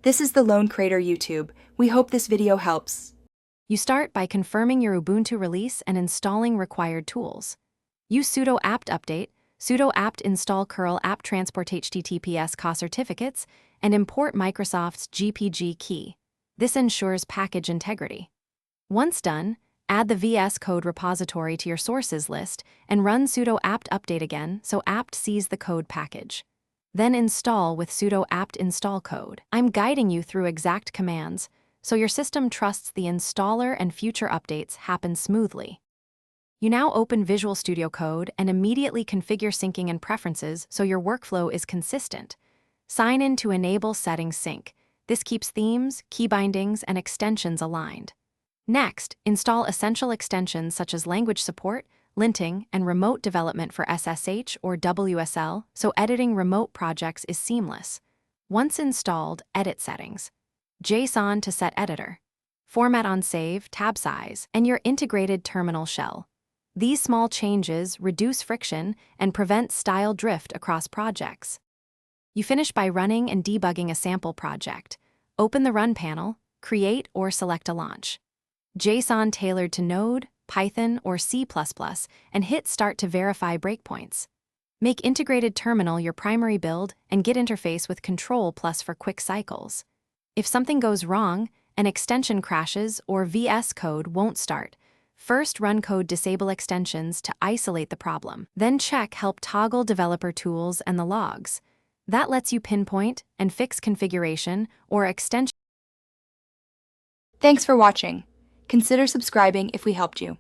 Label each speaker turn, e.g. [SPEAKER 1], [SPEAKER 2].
[SPEAKER 1] This is the Lone Crater YouTube. We hope this video helps.
[SPEAKER 2] You start by confirming your Ubuntu release and installing required tools. Use sudo apt update, sudo apt install curl apt transport https ca certificates, and import Microsoft's GPG key. This ensures package integrity. Once done, add the VSCode repository to your sources list and run sudo apt update again so apt sees the code package. Then install with sudo apt install code. I'm guiding you through exact commands, so your system trusts the installer and future updates happen smoothly. You now open Visual Studio Code and immediately configure syncing and preferences so your workflow is consistent. Sign in to enable settings sync. This keeps themes, key bindings, and extensions aligned. Next, install essential extensions such as language support, linting, and remote development for SSH or WSL, so editing remote projects is seamless. Once installed, edit settings. JSON to set editor. Format on save, tab size, and your integrated terminal shell. These small changes reduce friction and prevent style drift across projects. You finish by running and debugging a sample project. Open the Run panel, create or select a launch. JSON tailored to Node, Python, or C++, and hit Start to verify breakpoints. Make Integrated Terminal your primary build and Git interface with Control+ for quick cycles. If something goes wrong, an extension crashes or VS Code won't start, first run code disable extensions to isolate the problem. Then check Help toggle developer tools and the logs. That lets you pinpoint and fix configuration or extension.
[SPEAKER 1] Thanks for watching. Consider subscribing if we helped you.